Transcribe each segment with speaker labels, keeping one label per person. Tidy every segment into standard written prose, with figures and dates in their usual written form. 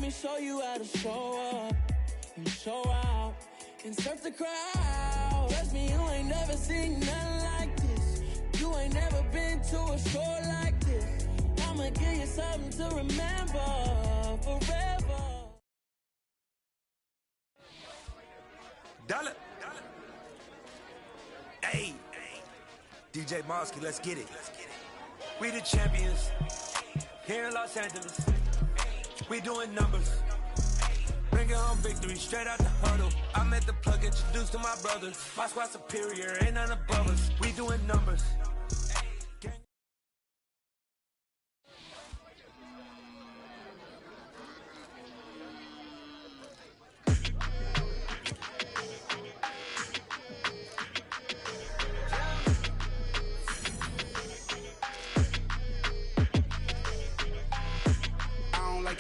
Speaker 1: me show you how to show up and show out and surf the crowd. Trust me, you ain't never seen nothing like this. You ain't never been to a show like this. I'ma give you something to remember forever.
Speaker 2: Dollar. Hey, DJ Mosky, let's get it. We the champions here in Los Angeles. We doing numbers. Bringing home victory straight out the huddle. I met the plug, introduced to my brothers. My squad superior, ain't none above us. We doing numbers.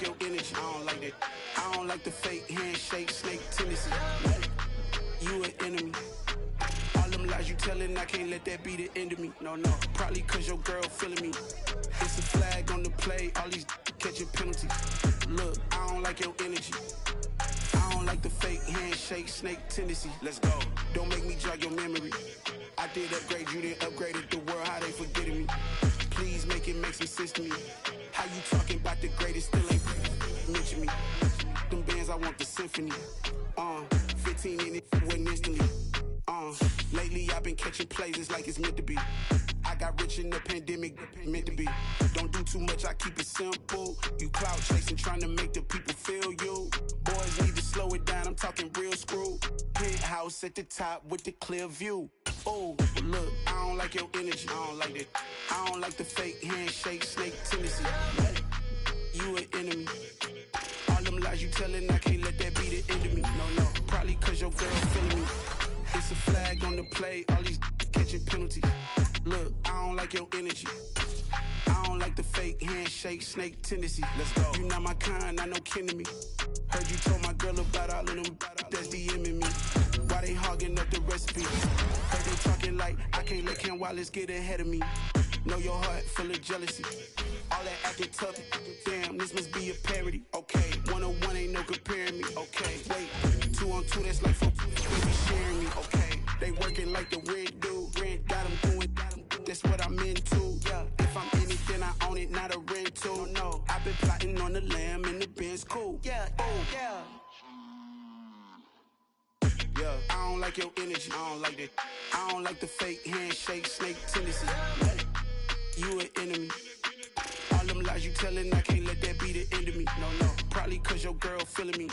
Speaker 3: Your energy, I don't like that. I don't like the fake handshake, snake tendency. You an enemy. All them lies you telling, I can't let that be the end of me. No, probably cause your girl feeling me. It's a flag on the play, all these catching penalties. Look, I don't like your energy. I don't like the fake handshake, snake tendency. Let's go. Don't make me jog your memory. I did upgrade, you didn't upgrade it. The world, how they forgetting me. Please make it make some sense to me. How you talking about the greatest, still ain't mention me. Them bands, I want the symphony. 15 in it, went instantly. Lately I've been catching plays, it's like it's meant to be. I got rich in the pandemic, meant to be. Don't do too much, I keep it simple. You clout chasing, trying to make the people feel you. Boys need to slow it down, I'm talking real screw. Penthouse at the top with the clear view. Oh, look, I don't like your energy, I don't like that. I don't like the fake handshake, snake tendency. You an enemy. All them lies you telling, I can't let that be the end of me. No, probably cause your girl feeling me. It's a flag on the play, all these catching penalties. Look, I don't like your energy. I don't like the fake handshake, snake tendency. Let's go. You not my kind, I know kin to me. Heard you told my girl about all of them that's DMing me. Why they hogging up the recipe? Heard they talking like I can't let Ken Wallace get ahead of me. Know your heart full of jealousy. All that acting tough, damn, this must be a parody. Okay, 101 ain't no comparing me. Okay, wait, 2 on 2, that's like 4 baby sharing me. Okay, they working like the red dude. Rent got them doing, that's what I'm into. Yeah, if I'm in it, then I own it, not a rental. No, I've been plotting on the lamb and the Benz cool. Yeah, oh, yeah. Yeah, I don't like your energy, I don't like that. I don't like the fake handshake, snake tendency. You an enemy. All them lies you telling, I can't let that be the end of me. No, probably cause your girl feeling me.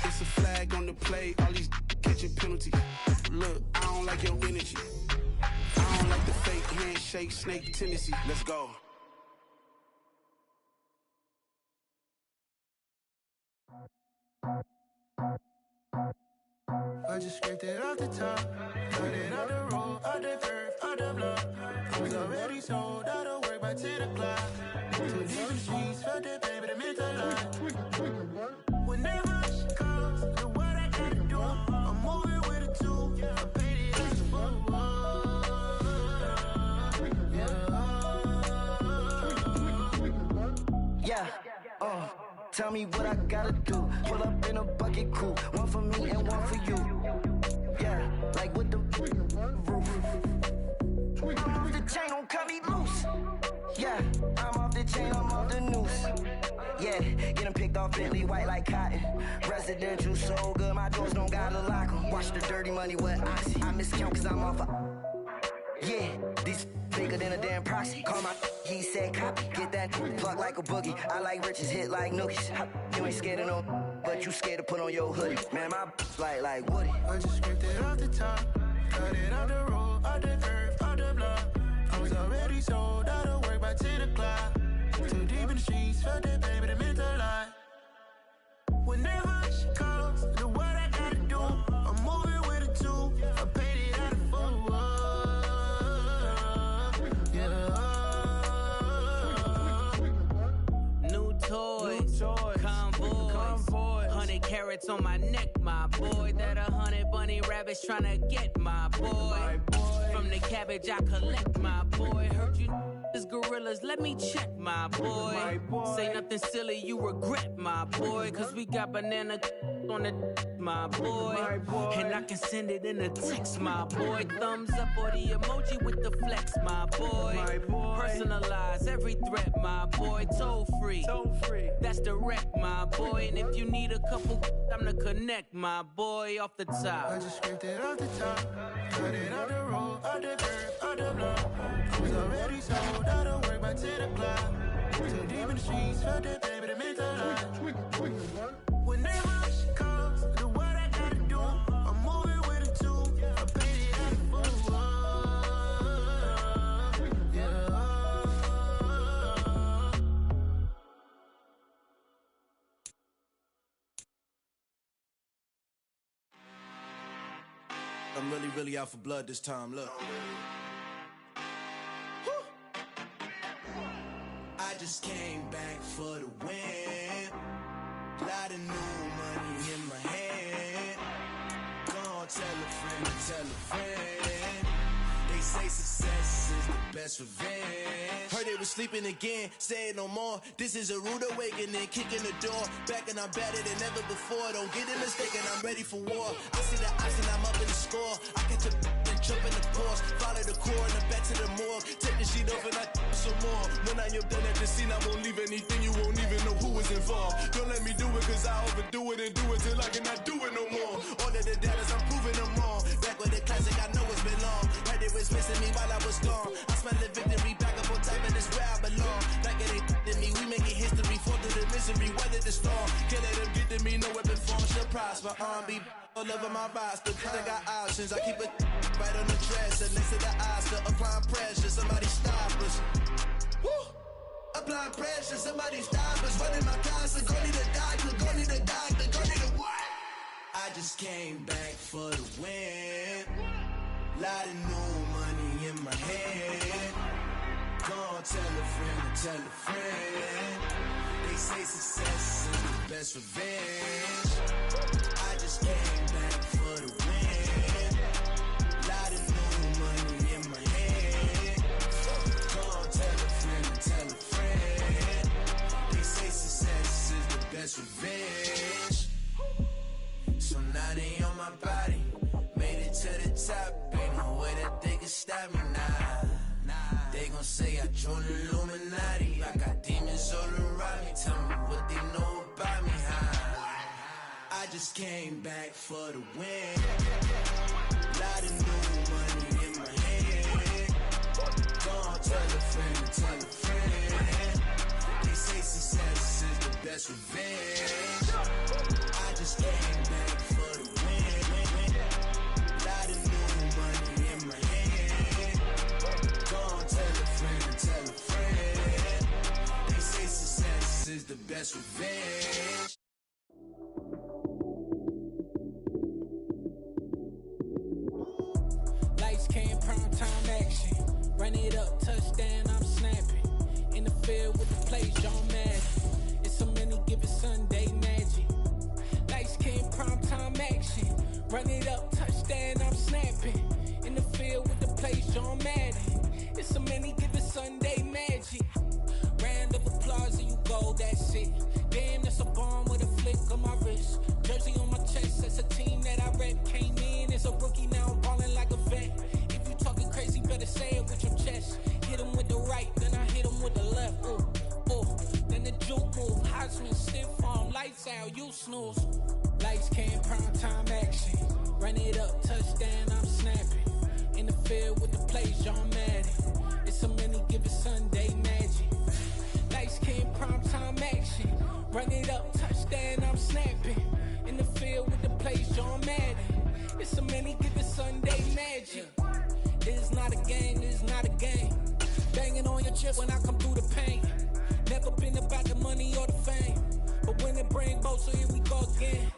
Speaker 3: It's a flag on the play, all these catching penalties. Look, I don't like your energy. I don't like the fake handshake, snake tendency. Let's go.
Speaker 4: I just scraped it off the top, cut it out the road, out the curve, out the block. I was already sold, out of work by 10 o'clock. Too deep in the streets, felt that baby, the mental line. Whenever she calls, do what I gotta do. I'm moving with a two, I paid it as a fool.
Speaker 5: Yeah, tell me what I gotta do. Pull up in a bucket crew, one for me and one for you. Yeah, like with the roof. I'm off the chain, don't cut me loose. Yeah, I'm off the chain, I'm off the noose. Yeah, getting picked off Bentley white like cotton. Residential so good, my doors don't gotta lock 'em. Watch the dirty money with oxy. I miscount cause I'm off yeah, these bigger than a damn proxy. Call my he said copy. Get that plug like a boogie. I like riches, hit like nookies. You ain't scared of no, but you scared to put on your hoodie. Man, my like Woody.
Speaker 4: I just scraped it off the top, cut it out the road, out the curve, out the block. I was already sold, out of work by 10 o'clock. Too deep in the streets, felt that baby, the mental line. Whenever she calls, do what I gotta do. I'm moving with a two, I paid it out of full.
Speaker 1: New toys, convoy, 100 carats on my neck, my boy. That 100 bunny rabbits tryna get my boy. From the cabbage I collect, my boy. Heard you is gorillas, let me check, my boy. Say nothing silly, you regret, my boy. Cause we got banana on the my boy. And I can send it in a text, my boy. Thumbs up or the emoji with the flex, my boy. Personalize every threat, my boy. Toll free, that's direct, my boy. And if you need a couple, I'm to connect, my boy, off the top.
Speaker 4: I just scraped it off the top, cut it out the road, out the curve, out the block. I was already sold out of work by 10 o'clock. Too deep in the streets, felt that baby, that meant a lot. Whenever she calls, do what I gotta do. I'm moving with a two, I paid it out of full. Yeah.
Speaker 6: I'm really out for blood this time, look. I just came back for the win. Lot of new money in my hand. Gonna tell a friend. They say success is the best revenge. Heard they was sleeping again, say it no more. This is a rude awakening, kicking the door. Back and I'm better than ever before. Don't get it mistaken, I'm ready for war. I see the option, I'm up in the score. I catch a and jump in the course. Follow the core and the back to the morgue. Take the sheet off and I some more. When I am done at the scene, I won't leave anything. You won't even know who is involved. Don't let me do it cause I overdo it and do it till I cannot do it no more. All of the datas, I'm proving them wrong. Back with the classic, I know it's been long. Heard they was missing me while I was gone. I smell the victory back up on top and it's where I belong. Like it ain't to me, we making history. Fall through the misery, weather the storm. Can't let them get to me, no weapon form shall prosper. R&B all over my roster, cause I got options. I keep it right on the dresser, next to the Oscar. Applying pressure, somebody stop us. Woo! Applying pressure, somebody stop us. Running my constant, go need a doctor, go need a doctor, go need a what? I just came back for the win. Lot of new money in my hand. Gonna tell a friend. They say success is the best revenge. I just came back for the win. Lot of new money in my hand. Gonna tell a friend. They say success is the best revenge. So now they on my body. Made it to the top. Ain't no way that they can stop me now. They gon' say I joined the Illuminati. I got demons all around me. Tell me what they know about me, huh? I just came back for the win. Lot of new money in my hand. Gonna tell a friend. They say success is the best revenge. I just came back for the win. Lot of new money in my hand. Gonna tell a friend. They say success is the best revenge.
Speaker 1: Lights came, prime time action. Run it up, touchdown, I'm snapping. In the field with the plays, John Madden. It's so many, give it Sunday magic. Lights came, prime time action. Run it up, touchdown, I'm snapping. In the field with the plays, John Madden. It's so many, give it Sunday magic. Round of applause and you go, that's it. Damn, that's a bomb with a flick on my wrist. Jersey on my chest, that's a team that I rep. Came in as a rookie, now I'm ballin' like a vet. If you talking crazy, better say it with your chest. Hit him with the right, then I hit him with the left. Ooh, ooh, then the juke move. Heisman, stiff arm, lights out, you snooze. Lights came, prime time action. Run it up, touchdown, I'm snapping. In the field with the plays, John Madden. It's so many, give it Sunday magic. Lights came, prime time action. Run it up, touchdown, I'm snapping. In the field with the plays, John Madden. It's so many, give it Sunday magic. This is not a game, this is not a game. Banging on your chest when I come through the pain. Never been about the money or the fame. But when it bring both, so here we go again.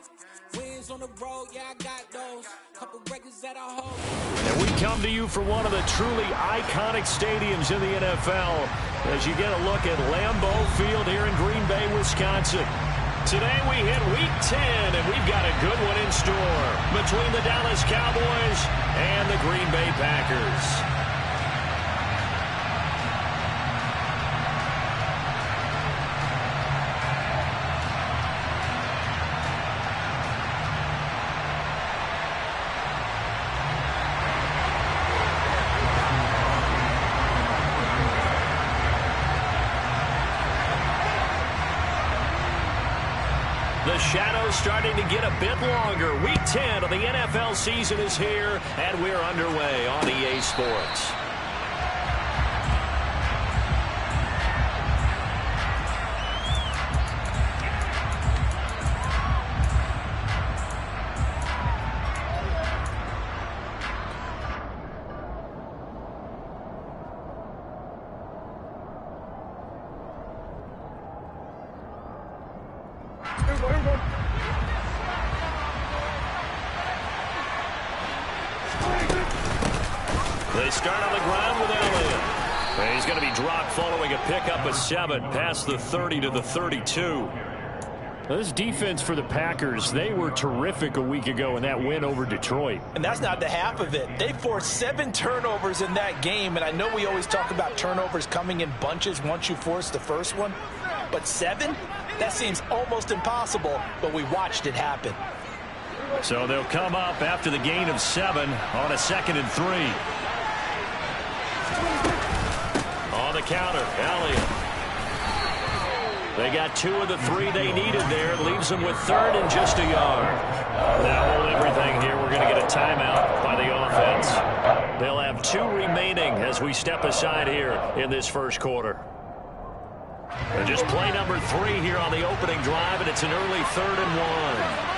Speaker 1: Wins on the road, yeah, I got those. Couple records that I hold.
Speaker 7: And we come to you from one of the truly iconic stadiums in the NFL as you get a look at Lambeau Field here in Green Bay, Wisconsin. Today we hit Week 10, and we've got a good one in store between the Dallas Cowboys and the Green Bay Packers. The shadow's starting to get a bit longer. Week 10 of the NFL season is here, and we're underway on EA Sports. They start on the ground with Elliott. And he's going to be dropped following a pickup of 7 past the 30 to the 32.
Speaker 8: This defense for the Packers, they were terrific a week ago in that win over Detroit.
Speaker 9: And that's not the half of it. They forced 7 turnovers in that game, and I know we always talk about turnovers coming in bunches once you force the first one, but 7? That seems almost impossible, but we watched it happen.
Speaker 7: So they'll come up after the gain of 7 on a 2nd and 3. On the counter, Elliott. They got 2 of the 3 they needed there. Leaves them with 3rd and just a yard. Now hold everything here. We're going to get a timeout by the offense. They'll have 2 remaining as we step aside here in this first quarter. And just play number 3 here on the opening drive, and it's an early 3rd and 1.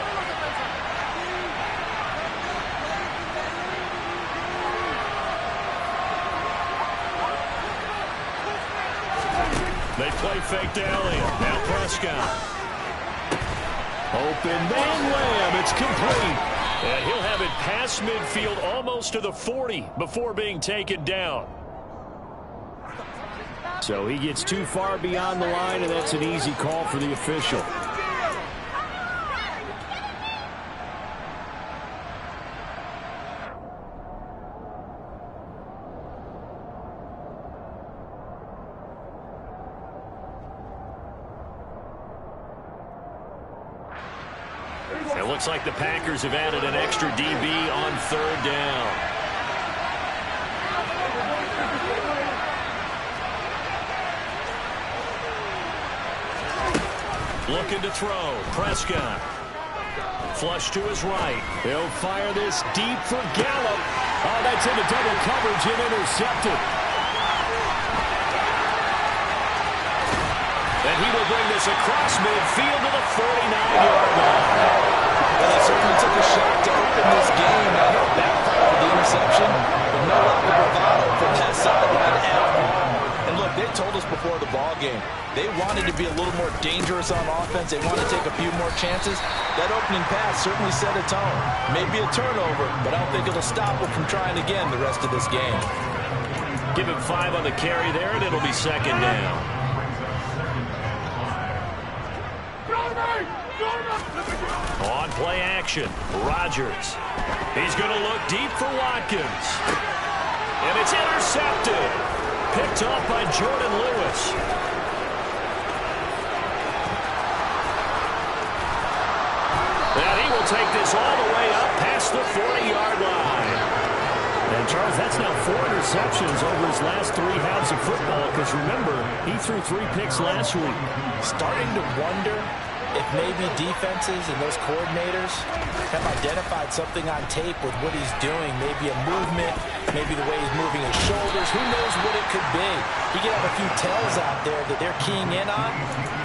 Speaker 7: They play fake to Elliott. Now Prescott. Open man Lamb. It's complete. And he'll have it past midfield almost to the 40 before being taken down.
Speaker 8: So he gets too far beyond the line, and that's an easy call for the official.
Speaker 7: It looks like the Packers have added an extra DB on 3rd down. Looking to throw. Prescott. Flush to his right.
Speaker 8: They'll fire this deep for Gallup. Oh, that's into double coverage and intercepted.
Speaker 7: And he will bring this across midfield to the 49-yard line.
Speaker 9: Well, they certainly took a shot to open this game. I know backfired for the interception, but no lack of bravado from that sideline at all. And look, they told us before the ball game, they wanted to be a little more dangerous on offense. They wanted to take a few more chances. That opening pass certainly set a tone. Maybe a turnover, but I don't think it'll stop them from trying again the rest of this game.
Speaker 7: Give him 5 on the carry there, and it'll be 2nd down. On play action, Rodgers. He's going to look deep for Watkins. And it's intercepted. Picked off by Jordan Lewis. And he will take this all the way up past the 40-yard line.
Speaker 8: And, Charles, that's now 4 interceptions over his last 3 halves of football, because, remember, he threw 3 picks last week.
Speaker 9: Starting to wonder if maybe defenses and those coordinators have identified something on tape with what he's doing. Maybe a movement, maybe the way he's moving his shoulders. Who knows what it could be? He could have a few tells out there that they're keying in on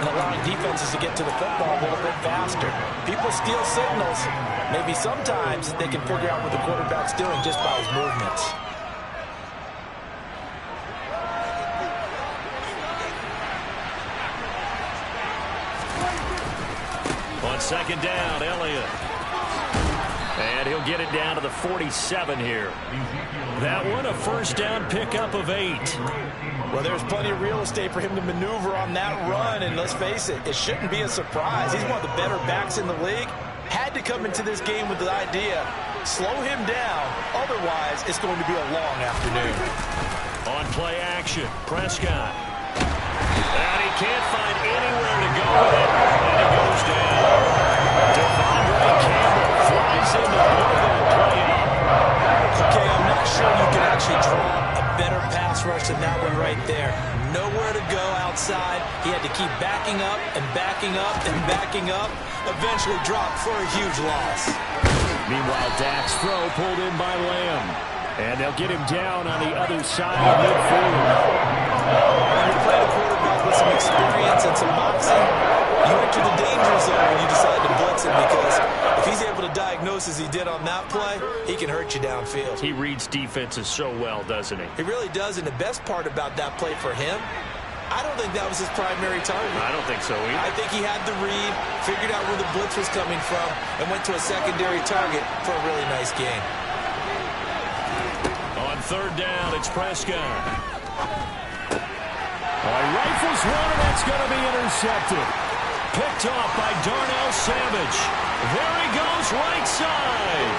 Speaker 9: and allowing defenses to get to the football a little bit faster. People steal signals. Maybe sometimes they can figure out what the quarterback's doing just by his movements.
Speaker 7: On 2nd down, Elliott. And he'll get it down to the 47 here. That one, a 1st down pickup of 8.
Speaker 9: Well, there's plenty of real estate for him to maneuver on that run, and let's face it, it shouldn't be a surprise. He's one of the better backs in the league. Had to come into this game with the idea, slow him down, otherwise it's going to be a long afternoon.
Speaker 7: On play action, Prescott. And he can't find anywhere to go with it, and he goes down. Devondre Campbell flies in to blow that play up.
Speaker 9: Okay, I'm not sure you can actually draw a better pass rush than that one right there. Nowhere to go outside. He had to keep backing up and backing up, eventually dropped for a huge loss.
Speaker 8: Meanwhile, Dak's throw pulled in by Lamb. And they'll get him down on the other side of midfield.
Speaker 9: When you play a quarterback with some experience and some moxie, you enter the danger zone when you decide to blitz him, because if he's able to diagnose as he did on that play, he can hurt you downfield.
Speaker 8: He reads defenses so well, doesn't he?
Speaker 9: He really does, and the best part about that play for him, I don't think that was his primary target.
Speaker 8: I don't think so either.
Speaker 9: I think he had the read, figured out where the blitz was coming from, and went to a secondary target for a really nice gain.
Speaker 8: On third down, it's Prescott. Rifles one, and that's going to be intercepted. Picked off by Darnell Savage. There he goes, right side.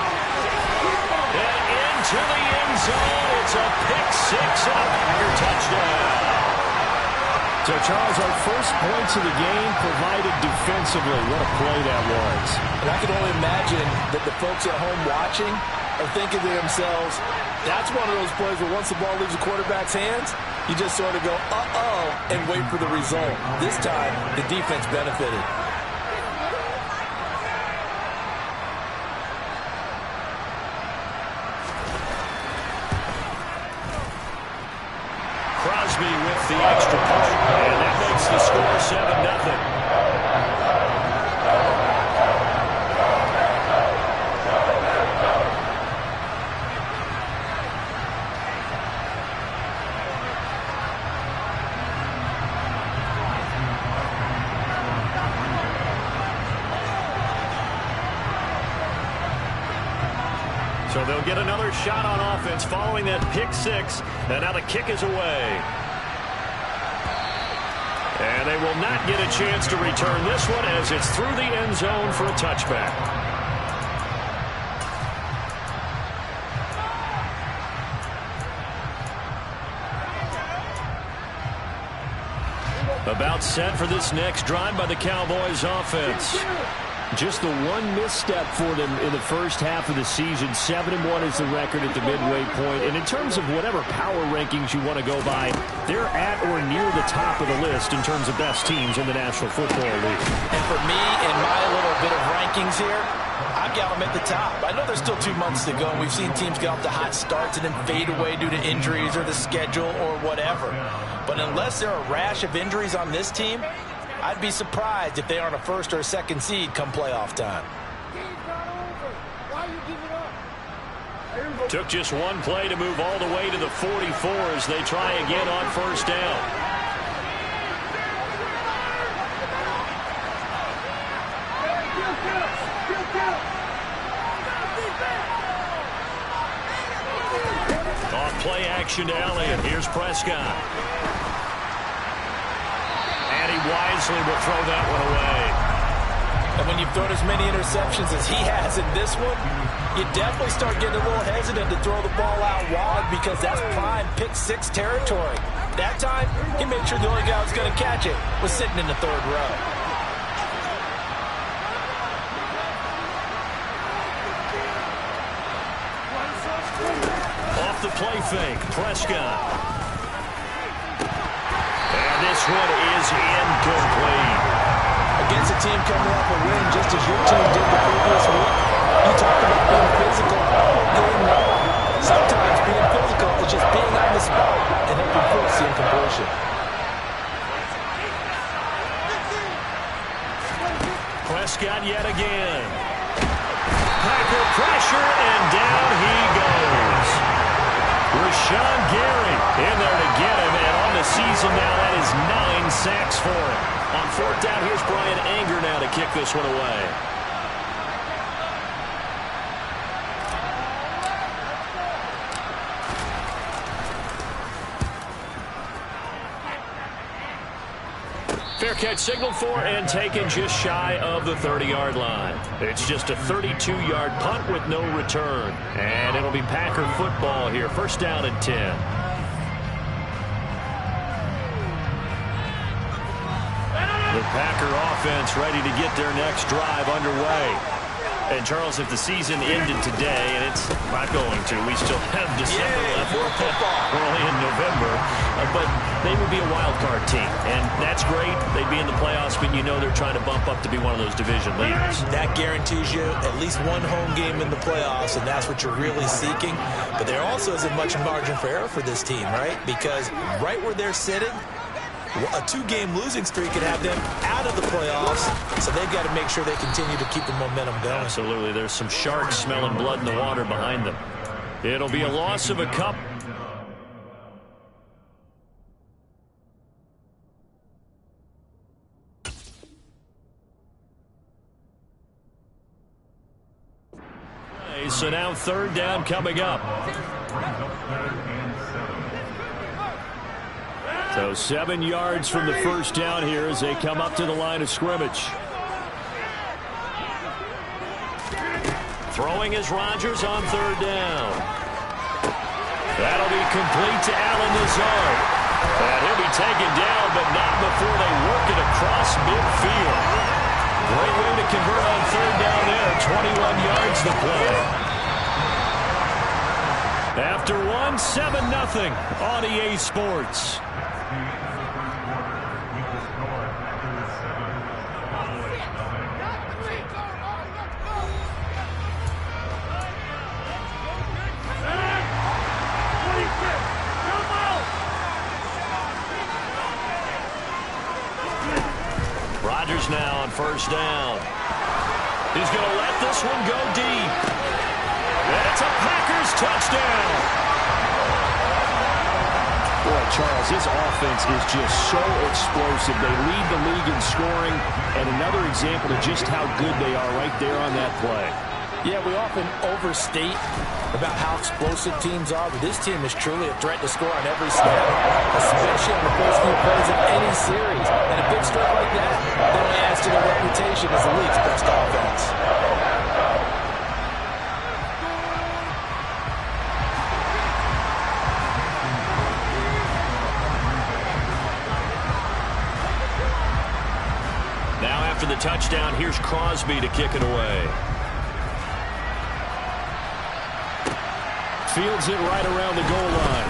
Speaker 8: And into the end zone. It's a pick six and a Packer touchdown. So, Charles, our first points of the game provided defensively. What a play that was.
Speaker 9: And I can only imagine that the folks at home watching are thinking to themselves, that's one of those plays where once the ball leaves the quarterback's hands, you just sort of go, uh-oh, and wait for the result. This time, the defense benefited.
Speaker 8: Crosby with the extra point, and that makes the score 7-0. So they'll get another shot on offense following that pick six, and now the kick is away. And they will not get a chance to return this one as it's through the end zone for a touchback. About set for this next drive by the Cowboys offense. Just the one misstep for them in the first half of the season. 7-1 is the record at the midway point. And in terms of whatever power rankings you want to go by, they're at or near the top of the list in terms of best teams in the National Football League.
Speaker 9: And for me, in my little bit of rankings here, I've got them at the top. I know there's still 2 months to go, and we've seen teams get off to hot starts and then fade away due to injuries or the schedule or whatever. But unless there are a rash of injuries on this team, I'd be surprised if they aren't a first or a second seed come playoff time.
Speaker 8: Took just one play to move all the way to the 44 as they try again on first down. Off play action to Elliott. Here's Prescott. And he wisely will throw that one away.
Speaker 9: And when you've thrown as many interceptions as he has in this one, you definitely start getting a little hesitant to throw the ball out wide, because that's prime pick six territory. That time, he made sure the only guy who was going to catch it was sitting in the third row.
Speaker 8: Off the play fake, Prescott. And this one is incomplete.
Speaker 9: Against a team coming off a win just as your team did the previous week, you talk about being physical, going wrong. Sometimes being physical is just being on the spot and helping force the incompletion.
Speaker 8: Prescott yet again. Packer pressure, and down he goes. Rashawn Gary in there to get him, and on the season now, that is 9 sacks for him. On fourth down, here's Brian Anger now to kick this one away. Fair catch signaled for and taken just shy of the 30-yard line. It's just a 32-yard punt with no return. And it'll be Packer football here. First down and 10. The Packer offense ready to get their next drive underway.
Speaker 7: And, Charles, if the season ended today, and it's not going to, we still have December left. We're only in November. But they would be a wild card team, and that's great. They'd be in the playoffs, but you know they're trying to bump up to be one of those division leaders.
Speaker 9: That guarantees you at least one home game in the playoffs, and that's what you're really seeking. But there also isn't much margin for error for this team, right? Because right where they're sitting, a 2-game losing streak could have them out of the playoffs, so they've got to make sure they continue to keep the momentum going.
Speaker 7: Absolutely. There's some sharks smelling blood in the water behind them. It'll be a loss of a cup. So now 3rd down coming up. So 7 yards from the first down here as they come up to the line of scrimmage. Throwing is Rodgers on 3rd down. That'll be complete to Allen Lazard. And he'll be taken down, but not before they work it across midfield. Great way to convert on 3rd down there. 21 yards to play. After 1, 7-0 on EA Sports. Rodgers now on 1st down. He's going to let this one go deep. And it's a Packers touchdown. Boy, Charles, this offense is just so explosive. They lead the league in scoring, and another example of just how good they are right there on that play.
Speaker 9: Yeah, we often overstate about how explosive teams are, but this team is truly a threat to score on every snap, especially on the first few plays of any series. And a big stroke like that only adds to their reputation as the league's best offense.
Speaker 7: Now after the touchdown, here's Crosby to kick it away. Fields it right around the goal line.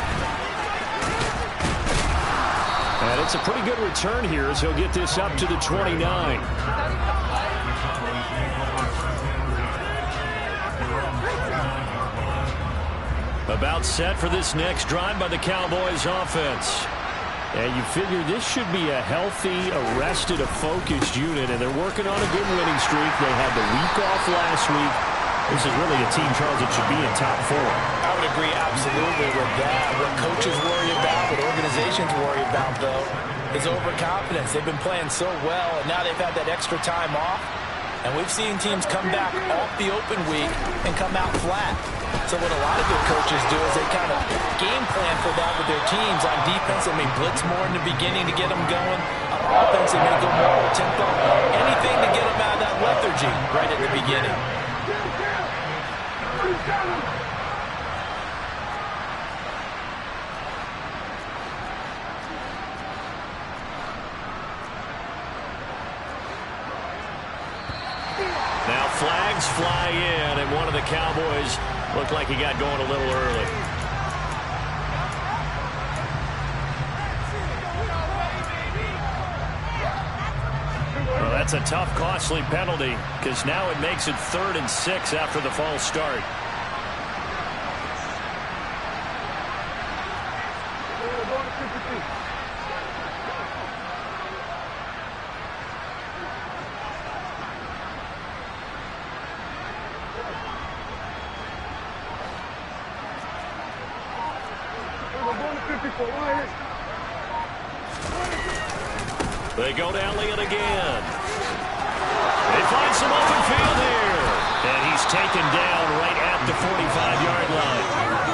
Speaker 7: And it's a pretty good return here as he'll get this up to the 29. About set for this next drive by the Cowboys offense. And you figure this should be a healthy, arrested, a focused unit, and they're working on a good winning streak. They had the week off last week. This is really a team, Charles, that should be in top 4.
Speaker 9: I would agree absolutely with that. What coaches worry about, what organizations worry about, though, is overconfidence. They've been playing so well, and now they've had that extra time off. And we've seen teams come back off the open week and come out flat. So what a lot of good coaches do is they kind of game plan for that with their teams. On defense, they may blitz more in the beginning to get them going. On offense, they may go more tempo. Anything to get them out of that lethargy right at the beginning.
Speaker 7: Now flags fly in, and one of the Cowboys looked like he got going a little early. Well, that's a tough, costly penalty, because now it makes it 3rd and 6 after the false start. They go to Elliott again. They find some open field here. And he's taken down right at the 45-yard line.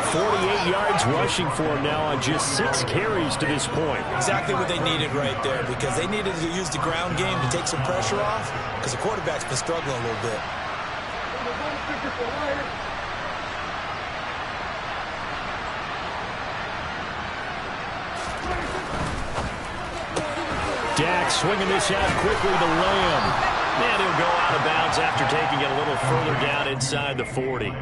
Speaker 7: 48 yards rushing for him now on just 6 carries to this point.
Speaker 9: Exactly what they needed right there, because they needed to use the ground game to take some pressure off, because the quarterback's been struggling a little bit.
Speaker 7: Dak swinging this out quickly to Lamb. And he'll go out of bounds after taking it a little further down inside the 40.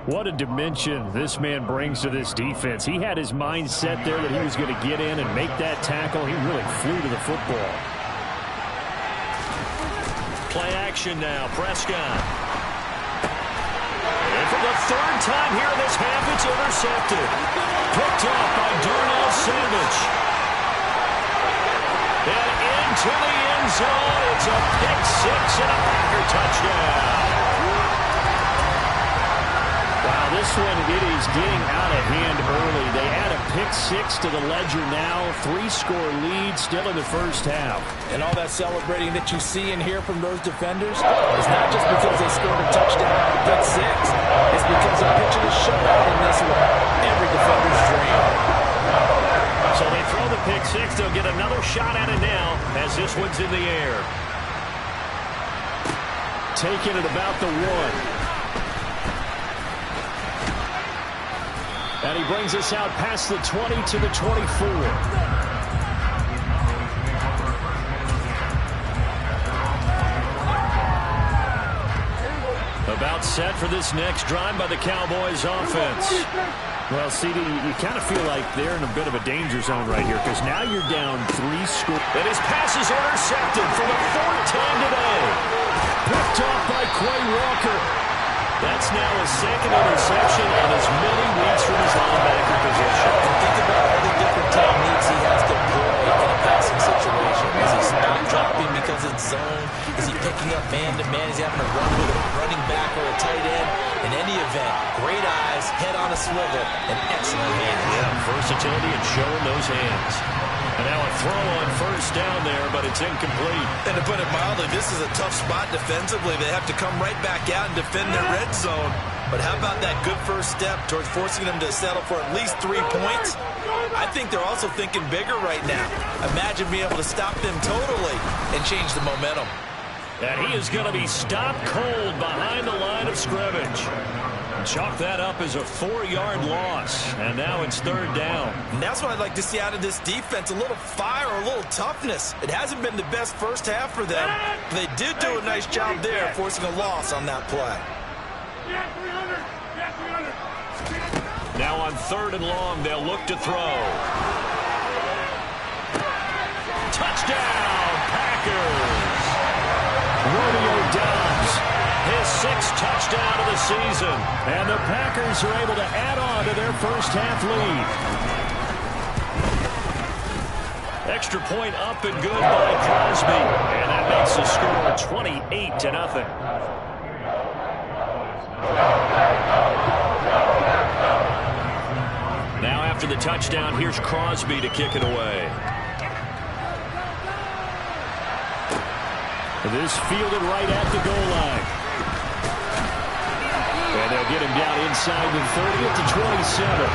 Speaker 8: What a dimension this man brings to this defense. He had his mind set there that he was going to get in and make that tackle. He really flew to the football.
Speaker 7: Play action now, Prescott. And for the third time here in this half, it's intercepted. Picked off by Darnell Savage. And into the end zone. It's a pick six and a Packer touchdown.
Speaker 8: Wow, this one, it is getting out of hand early. They add a pick six to the ledger now. 3-score lead still in the first half.
Speaker 9: And all that celebrating that you see and hear from those defenders is not just because they scored a touchdown on the pick six. It's because they're pitching a shutout in this one. Every defender's dream.
Speaker 7: So they throw the pick six. They'll get another shot at it now as this one's in the air.
Speaker 8: Taking it about the 1. And he brings us out past the 20 to the 24.
Speaker 7: About set for this next drive by the Cowboys offense.
Speaker 8: Well, CD, you kind of feel like they're in a bit of a danger zone right here because now you're down 3 scores.
Speaker 7: And his pass is intercepted for the 4th time today.
Speaker 8: Picked off by Quay Walker.
Speaker 7: That's now his 2nd interception and as many weeks from his linebacker position.
Speaker 9: Think about all the different techniques he has to employ in a passing situation. Is he spot dropping because it's zone? Is he picking up man-to-man? Is he having to run with a running back or a tight end? In any event, great eyes, head on a swivel, and excellent hands.
Speaker 7: Yeah, versatility and showing those hands. And now a throw on first down there, but it's incomplete.
Speaker 10: And to put it mildly, this is a tough spot defensively. They have to come right back out and defend their red zone. But how about that good first step towards forcing them to settle for at least 3 points? I think they're also thinking bigger right now. Imagine being able to stop them totally and change the momentum.
Speaker 7: And he is going to be stopped cold behind the line of scrimmage. Chalk that up as a 4-yard loss. And now it's 3rd down.
Speaker 10: And that's what I'd like to see out of this defense. A little fire, a little toughness. It hasn't been the best first half for them. They did do a nice job there, forcing a loss on that play.
Speaker 7: Now on 3rd and long, they'll look to throw. Touchdown, Packers!
Speaker 8: Romeo Doubs.
Speaker 7: His 6th touchdown of the season.
Speaker 8: And the Packers are able to add on to their first half lead.
Speaker 7: Extra point up and good by Crosby. And that makes the score 28-0. Now after the touchdown, here's Crosby to kick it away.
Speaker 8: This fielded right at the goal line. And they'll get him down inside the 30 at the 27.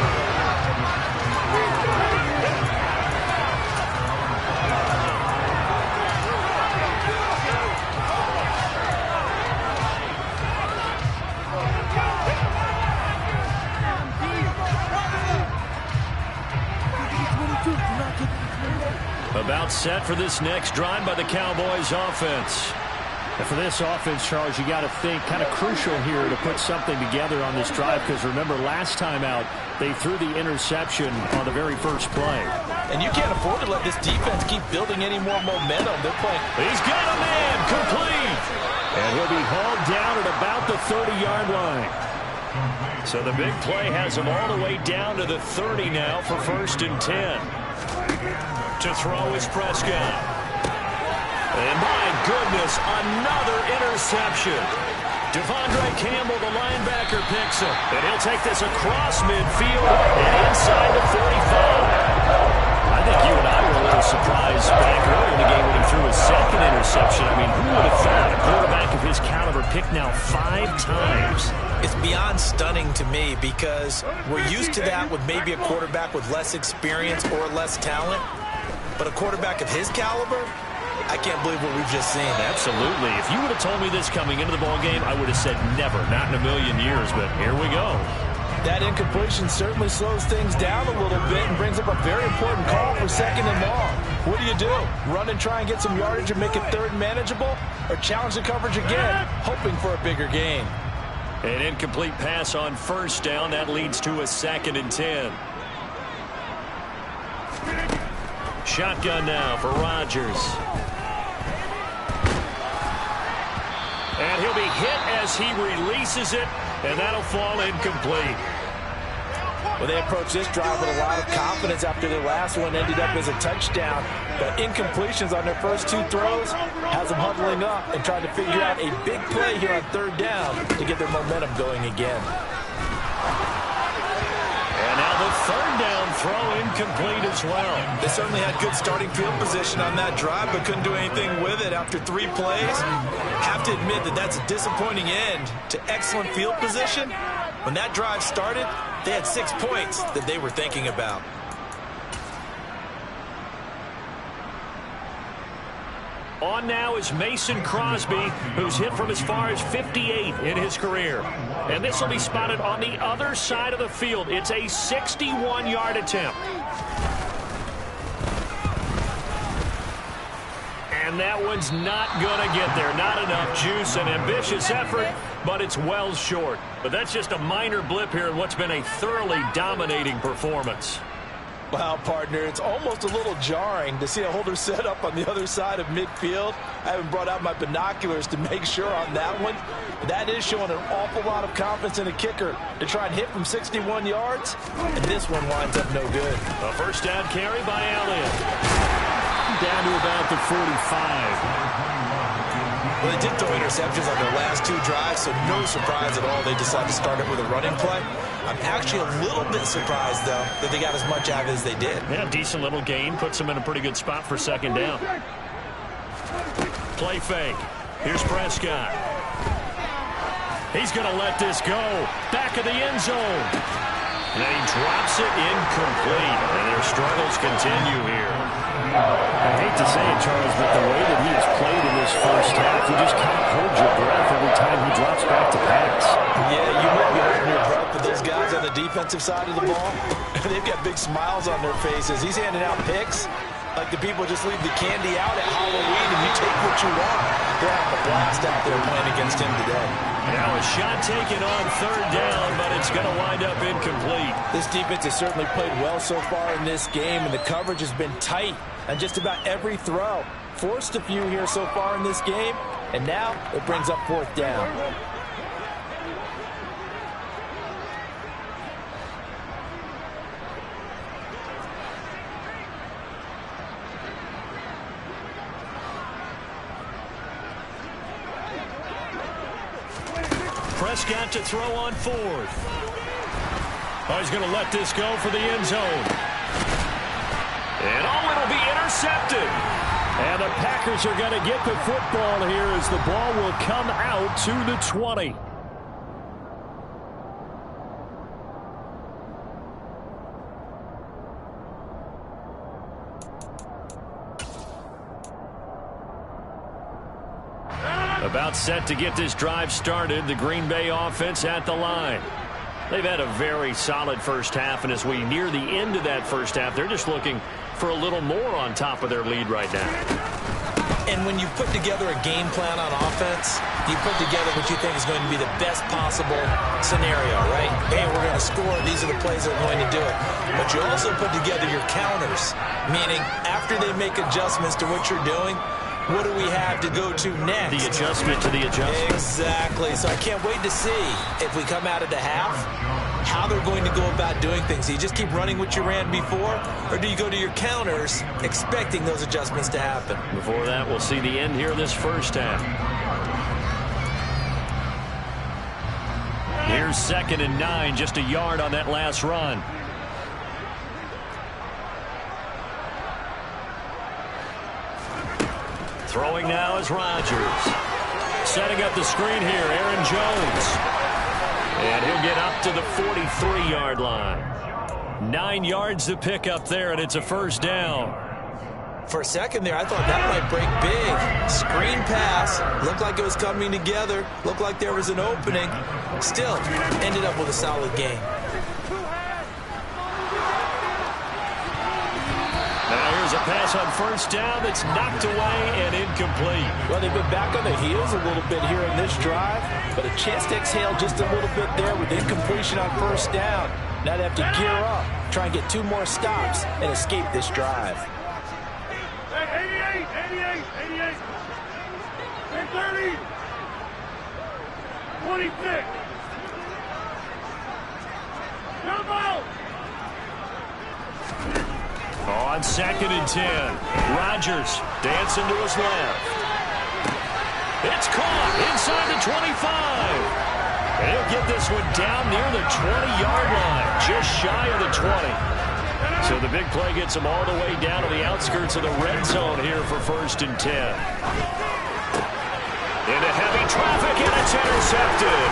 Speaker 7: About set for this next drive by the Cowboys offense.
Speaker 8: And for this offense, Charles, you got to think kind of crucial here to put something together on this drive because remember last time out they threw the interception on the very first play.
Speaker 9: And you can't afford to let this defense keep building any more momentum. They're playing.
Speaker 7: He's got a man complete.
Speaker 8: And he'll be hauled down at about the 30-yard line.
Speaker 7: So the big play has him all the way down to the 30 now for 1st and 10. To throw is Prescott. And my goodness, another interception. Devondre Campbell, the linebacker, picks him. And he'll take this across midfield and inside the 45. I think you and I were a little surprised back earlier in the game when he threw his 2nd interception. I mean, who would have thought a quarterback of his caliber picked now 5 times?
Speaker 10: It's beyond stunning to me because we're used to that with maybe a quarterback with less experience or less talent. But a quarterback of his caliber, I can't believe what we've just seen.
Speaker 7: Absolutely. If you would have told me this coming into the ballgame, I would have said never, not in a million years, but here we go.
Speaker 9: That incompletion certainly slows things down a little bit and brings up a very important call for 2nd and long. What do? Run and try and get some yardage and make it 3rd manageable? Or challenge the coverage again, hoping for a bigger gain?
Speaker 7: An incomplete pass on 1st down. That leads to a 2nd and 10. Shotgun now for Rodgers. And he'll be hit as he releases it, and that'll fall incomplete.
Speaker 9: Well, they approached this drive with a lot of confidence after their last one ended up as a touchdown. But incompletions on their first 2 throws has them huddling up and trying to figure out a big play here on 3rd down to get their momentum going again.
Speaker 7: And now the 3rd down throw incomplete as well.
Speaker 10: They certainly had good starting field position on that drive, but couldn't do anything with it after 3 plays. Have to admit that that's a disappointing end to excellent field position. When that drive started, they had 6 points that they were thinking about.
Speaker 7: On now is Mason Crosby, who's hit from as far as 58 in his career. And this will be spotted on the other side of the field. It's a 61-yard attempt. And that one's not going to get there. Not enough juice. An ambitious effort, but it's well short. But that's just a minor blip here in what's been a thoroughly dominating performance.
Speaker 9: Wow, partner, it's almost a little jarring to see a holder set up on the other side of midfield. I haven't brought out my binoculars to make sure on that one. That is showing an awful lot of confidence in a kicker to try and hit from 61 yards, and this one winds up no good.
Speaker 7: A 1st down carry by Elliott. Down to about the 45.
Speaker 10: Well, they did throw interceptions on their last 2 drives, so no surprise at all they decided to start it with a running play. I'm actually a little bit surprised, though, that they got as much out of it as they did.
Speaker 7: Yeah, decent little gain. Puts them in a pretty good spot for 2nd down. Play fake. Here's Prescott. He's going to let this go. Back of the end zone. And he drops it incomplete. And their struggles continue here.
Speaker 8: I hate to say it, Charles, but the way that he has played in this first half, you just can't hold your breath every time he drops back to pass.
Speaker 9: Yeah, you might be holding your breath, but those guys on the defensive side of the ball, they've got big smiles on their faces. He's handing out picks like the people just leave the candy out at Halloween and you take what you want. They're having a blast out there playing against him today.
Speaker 7: Now a shot taken on 3rd down, but it's going to wind up incomplete.
Speaker 9: This defense has certainly played well so far in this game, and the coverage has been tight on just about every throw. Forced a few here so far in this game, and now it brings up 4th down.
Speaker 7: Prescott to throw on 4th. Oh, he's going to let this go for the end zone. And it'll be intercepted. And the Packers are going to get the football here as the ball will come out to the 20. About set to get this drive started. The Green Bay offense at the line. They've had a very solid first half, and as we near the end of that first half, they're just looking for a little more on top of their lead right now.
Speaker 10: And when you put together a game plan on offense, you put together what you think is going to be the best possible scenario, right? Hey, we're going to score. These are the plays that are going to do it. But you also put together your counters, meaning after they make adjustments to what you're doing, what do we have to go to next?
Speaker 7: The adjustment to the adjustment.
Speaker 10: Exactly. So I can't wait to see if we come out of the half, how they're going to go about doing things. Do you just keep running what you ran before, or do you go to your counters expecting those adjustments to happen?
Speaker 7: Before that, we'll see the end here of this first half. Here's 2nd and 9, just a yard on that last run. Throwing now is Rodgers. Setting up the screen here, Aaron Jones. And he'll get up to the 43-yard line. 9 yards to pick up there, and it's a first down.
Speaker 10: For a second there, I thought that might break big. Screen pass. Looked like it was coming together. Looked like there was an opening. Still, ended up with a solid game.
Speaker 7: There's a pass on first down that's knocked away and incomplete.
Speaker 9: Well, they've been back on the heels a little bit here in this drive, but a chance to exhale just a little bit there with incompletion on first down. Now they have to gear up, try and get 2 more stops, and escape this drive.
Speaker 11: 88, 30, 26. Jump out.
Speaker 7: On 2nd and 10, Rodgers dancing to his left. It's caught inside the 25. And he'll get this one down near the 20-yard line, just shy of the 20. So the big play gets him all the way down to the outskirts of the red zone here for 1st and 10. Into heavy traffic, and it's intercepted.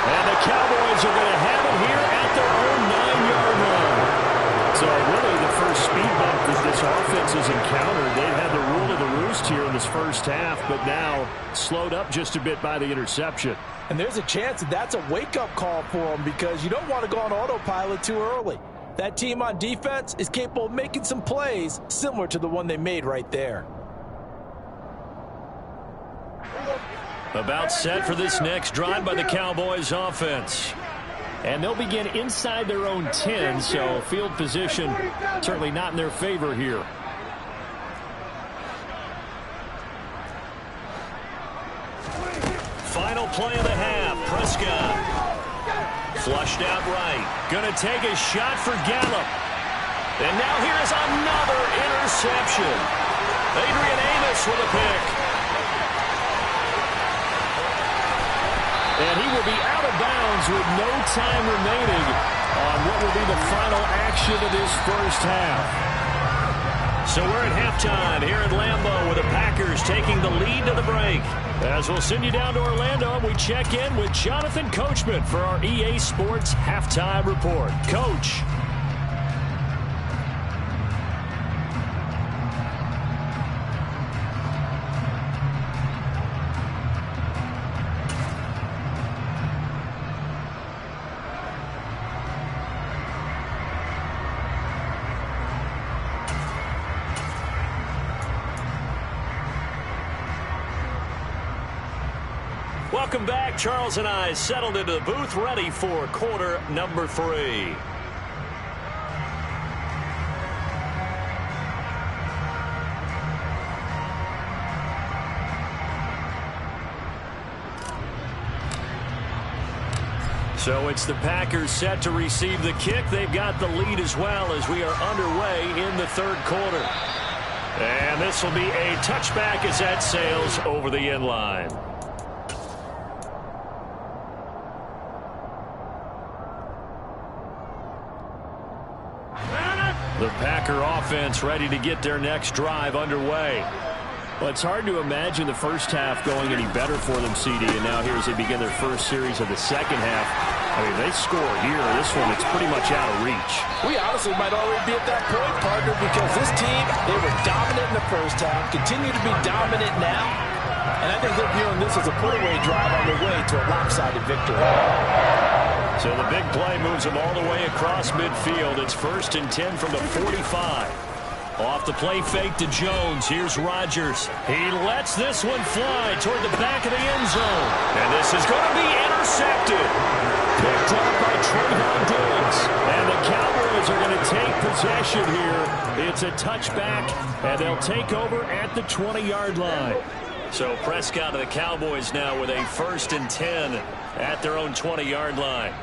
Speaker 7: And the Cowboys are going to have it here at their own 9-yard line. So really the first speed bump that this offense has encountered, they've had the rule of the roost here in this first half, but now slowed up just a bit by the interception.
Speaker 9: And there's a chance that that's a wake-up call for them because you don't want to go on autopilot too early. That team on defense is capable of making some plays similar to the one they made right there.
Speaker 7: About set for this next drive by the Cowboys offense. And they'll begin inside their own 10, so field position certainly not in their favor here. Final play of the half. Prescott. Flushed out right. Gonna take a shot for Gallup. And now here's another interception. Adrian Amos with a pick. And he will be out of bounds with no time remaining on what will be the final action of this first half. So we're at halftime here at Lambeau with the Packers taking the lead to the break. As we'll send you down to Orlando, and we check in with Jonathan Coachman for our EA Sports Halftime Report. Coach. Welcome back. Charles and I settled into the booth, ready for quarter number 3. So it's the Packers set to receive the kick. They've got the lead as well as we are underway in the 3rd quarter. And this will be a touchback as that sails over the end line. The Packer offense ready to get their next drive underway. Well, it's hard to imagine the first half going any better for them, CD, and now here as they begin their first series of the second half. I mean, they score here. This one, it's pretty much out of reach.
Speaker 9: We honestly might already be at that point, partner, because this team, they were dominant in the first half, continue to be dominant now, and I think they're viewing this as a put-away drive on their way to a lopsided victory.
Speaker 7: So the big play moves them all the way across midfield. It's 1st and 10 from the 45. Off the play fake to Jones. Here's Rodgers. He lets this one fly toward the back of the end zone. And this is going to be intercepted. Picked up by Trayvon Diggs. And the Cowboys are going to take possession here. It's a touchback, and they'll take over at the 20-yard line. So Prescott of the Cowboys now with a 1st and 10 at their own 20-yard line.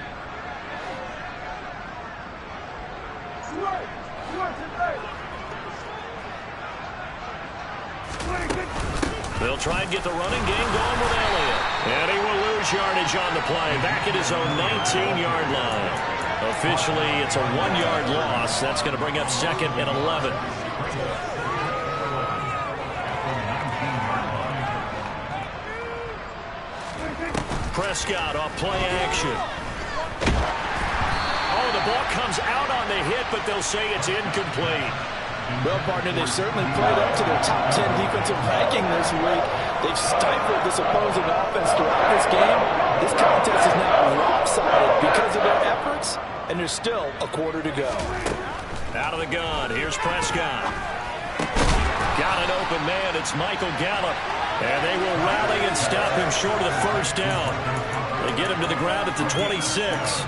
Speaker 7: They'll try and get the running game going with Elliott. And he will lose yardage on the play. Back at his own 19-yard line. Officially, it's a 1-yard loss. That's going to bring up 2nd and 11. Prescott off play action. Oh, the ball comes out on the hit, but they'll say it's incomplete.
Speaker 9: Well, partner, they've certainly played up to their top 10 defensive ranking this week. They've stifled this opposing offense throughout this game. This contest is now lopsided because of their efforts, and there's still a quarter to go.
Speaker 7: Out of the gun, here's Prescott. Got an open man. It's Michael Gallup. And they will rally and stop him short of the first down. They get him to the ground at the 26.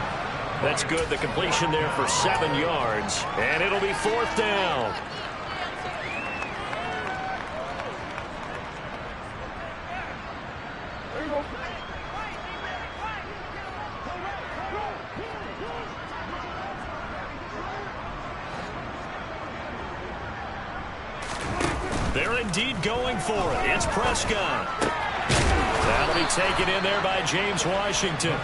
Speaker 7: That's good. The completion there for 7 yards. And it'll be 4th down. They're indeed going for it. It's Prescott. That'll be taken in there by James Washington.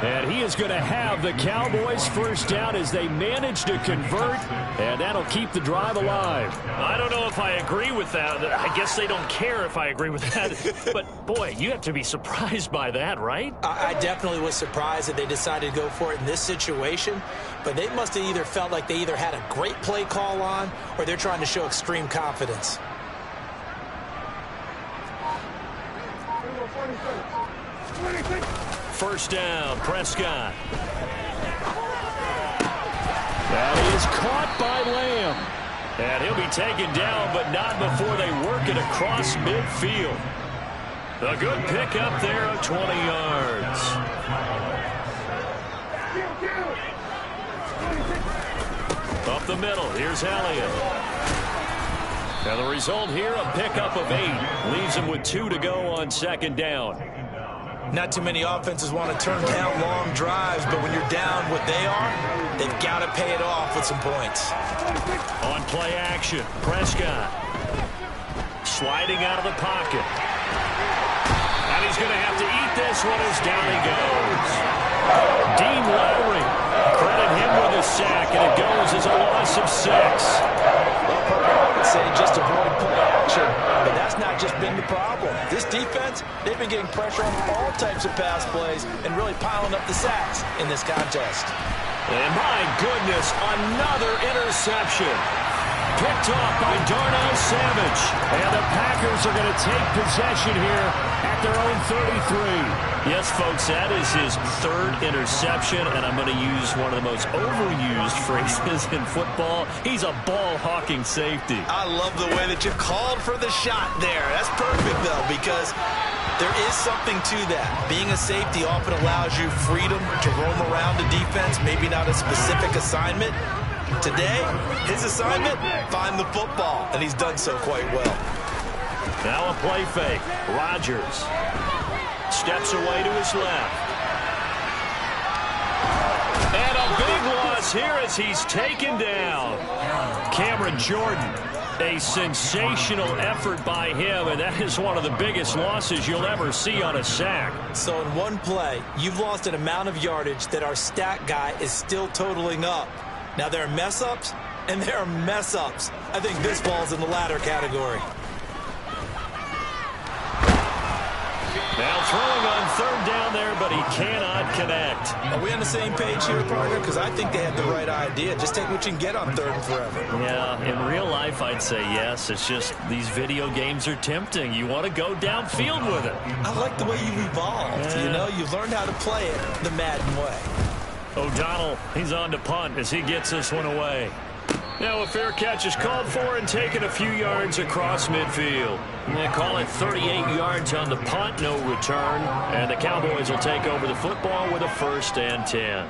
Speaker 7: And he is going to have the Cowboys first down as they manage to convert, and that'll keep the drive alive.
Speaker 8: I don't know if I agree with that. I guess they don't care if I agree with that. But, boy, you have to be surprised by that, right?
Speaker 9: I definitely was surprised that they decided to go for it in this situation, but they must have either felt like they either had a great play call on or they're trying to show extreme confidence.
Speaker 7: First down, Prescott. That is caught by Lamb. And he'll be taken down, but not before they work it across midfield. A good pickup there of 20 yards. Up the middle, here's Elliott. And the result here, a pickup of 8. Leaves him with 2 to go on 2nd down.
Speaker 10: Not too many offenses want to turn down long drives, but when you're down what they are, they've got to pay it off with some points.
Speaker 7: On play action, Prescott. Sliding out of the pocket. And he's going to have to eat this one as down he goes. Dean Lowry, credit him with a sack, and it goes as a loss of 6.
Speaker 9: I would say just avoid play action, but that's not just been the problem. This defense, they've been getting pressure on all types of pass plays and really piling up the sacks in this contest.
Speaker 7: And my goodness, another interception. Picked off by Darnell Savage. And the Packers are going to take possession here at their own 33. Yes, folks, that is his 3rd interception, and I'm going to use one of the most overused phrases in football. He's a ball-hawking safety.
Speaker 10: I love the way that you called for the shot there. That's perfect, though, because there is something to that. Being a safety often allows you freedom to roam around the defense, maybe not a specific assignment. Today, his assignment, find the football, and he's done so quite well.
Speaker 7: Now a play fake. Rodgers steps away to his left. And a big loss here as he's taken down. Cameron Jordan, a sensational effort by him, and that is one of the biggest losses you'll ever see on a sack.
Speaker 9: So in one play, you've lost an amount of yardage that our stat guy is still totaling up. Now, there are mess-ups, and there are mess-ups. I think this falls in the latter category.
Speaker 7: Now throwing on 3rd down there, but he cannot connect.
Speaker 9: Are we on the same page here, partner? Because I think they had the right idea. Just take what you can get on 3rd and forever.
Speaker 7: Yeah, in real life, I'd say yes. It's just these video games are tempting. You want to go downfield with it.
Speaker 9: I like the way you evolved. You know, you've learned how to play it the Madden way.
Speaker 7: O'Donnell, he's on to punt as he gets this one away. Now a fair catch is called for and taken a few yards across midfield. They call it 38 yards on the punt, no return. And the Cowboys will take over the football with a 1st and 10.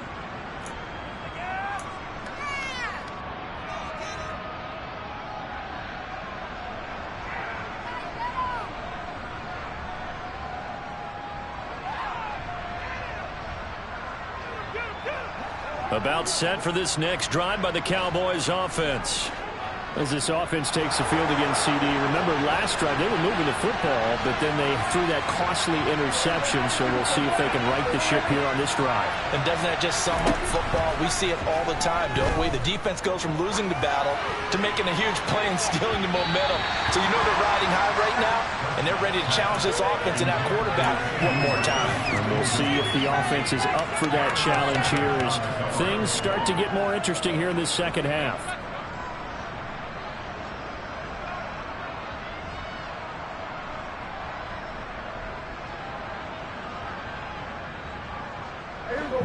Speaker 7: About set for this next drive by the Cowboys offense. As this offense takes the field against CD. Remember last drive they were moving the football, but then they threw that costly interception, so we'll see if they can right the ship here on this drive.
Speaker 9: And doesn't that just sum up football? We see it all the time, don't we? The defense goes from losing the battle to making a huge play and stealing the momentum. So you know they're riding high right now, and they're ready to challenge this offense and that quarterback one more time.
Speaker 7: And we'll see if the offense is up for that challenge here as things start to get more interesting here in this 2nd half.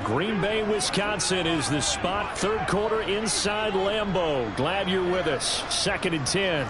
Speaker 7: Green Bay, Wisconsin is the spot. 3rd quarter inside Lambeau. Glad you're with us. 2nd and 10.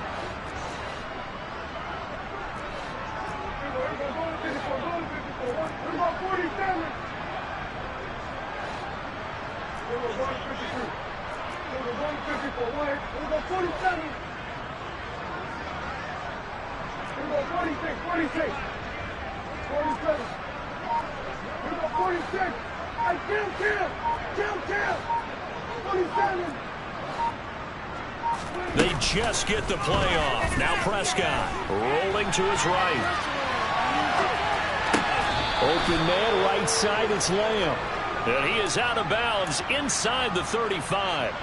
Speaker 7: They just get the play off. Now Prescott rolling to his right. Open man right side, it's Lamb. And he is out of bounds inside the 35.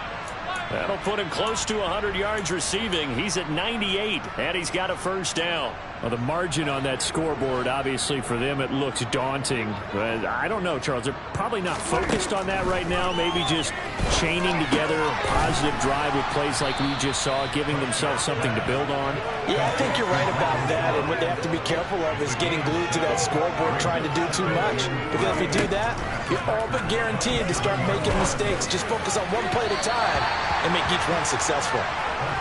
Speaker 7: That'll put him close to 100 yards receiving. He's at 98, and he's got a first down. Well, the margin on that scoreboard, obviously, for them, it looks daunting. But I don't know, Charles. They're probably not focused on that right now. Maybe just chaining together a positive drive with plays like we just saw, giving themselves something to build on.
Speaker 9: Yeah, I think you're right about that. And what they have to be careful of is getting glued to that scoreboard, trying to do too much. Because if you do that, you're all but guaranteed to start making mistakes. Just focus on one play at a time and make each one successful.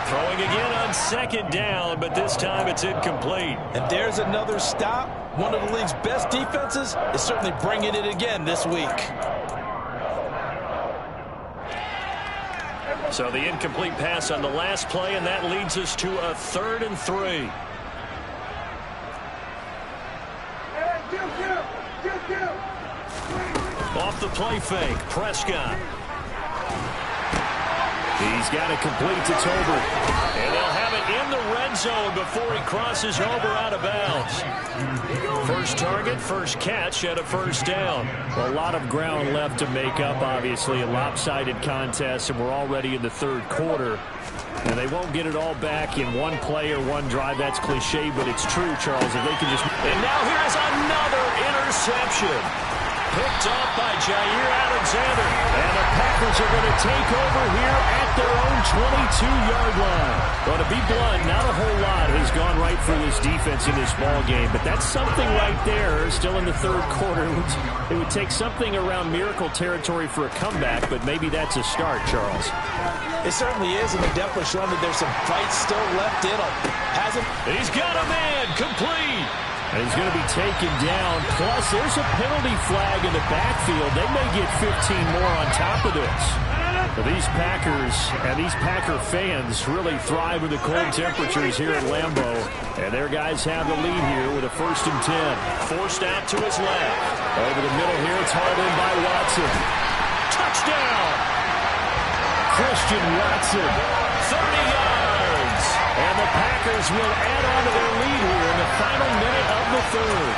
Speaker 7: Throwing again on second down, but this time it's incomplete.
Speaker 9: And there's another stop. One of the league's best defenses is certainly bringing it again this week.
Speaker 7: So the incomplete pass on the last play, and that leads us to a 3rd and 3. Off the play fake, Prescott. He's got it complete to Tolbert. And they'll have it in the red zone before he crosses over out of bounds. First target, first catch at a first down.
Speaker 8: Well, a lot of ground left to make up, obviously. A lopsided contest, and we're already in the 3rd quarter. And they won't get it all back in one play or one drive. That's cliche, but it's true, Charles. If they can just...
Speaker 7: And now here's another interception. Picked off by Jair Alexander. And the Packers are going to take over here at their own 22-yard line. Well, to be blunt, not a whole lot has gone right for this defense in this ball game, but that's something right there. Still in the 3rd quarter. It would take something around miracle territory for a comeback, but maybe that's a start, Charles.
Speaker 9: It certainly is, and they're definitely showing that there's some fight still left in them.
Speaker 7: He's got a man complete.
Speaker 8: And he's going to be taken down. Plus, there's a penalty flag in the backfield. They may get 15 more on top of this. But these Packers and these Packer fans really thrive with the cold temperatures here at Lambeau. And their guys have the lead here with a 1st and 10.
Speaker 7: Forced out to his left.
Speaker 8: Over the middle here, it's hauled in by Watson.
Speaker 7: Touchdown!
Speaker 8: Christian Watson.
Speaker 7: 30 yards.
Speaker 8: And the Packers will add on to their lead here in the final minute of the 3rd.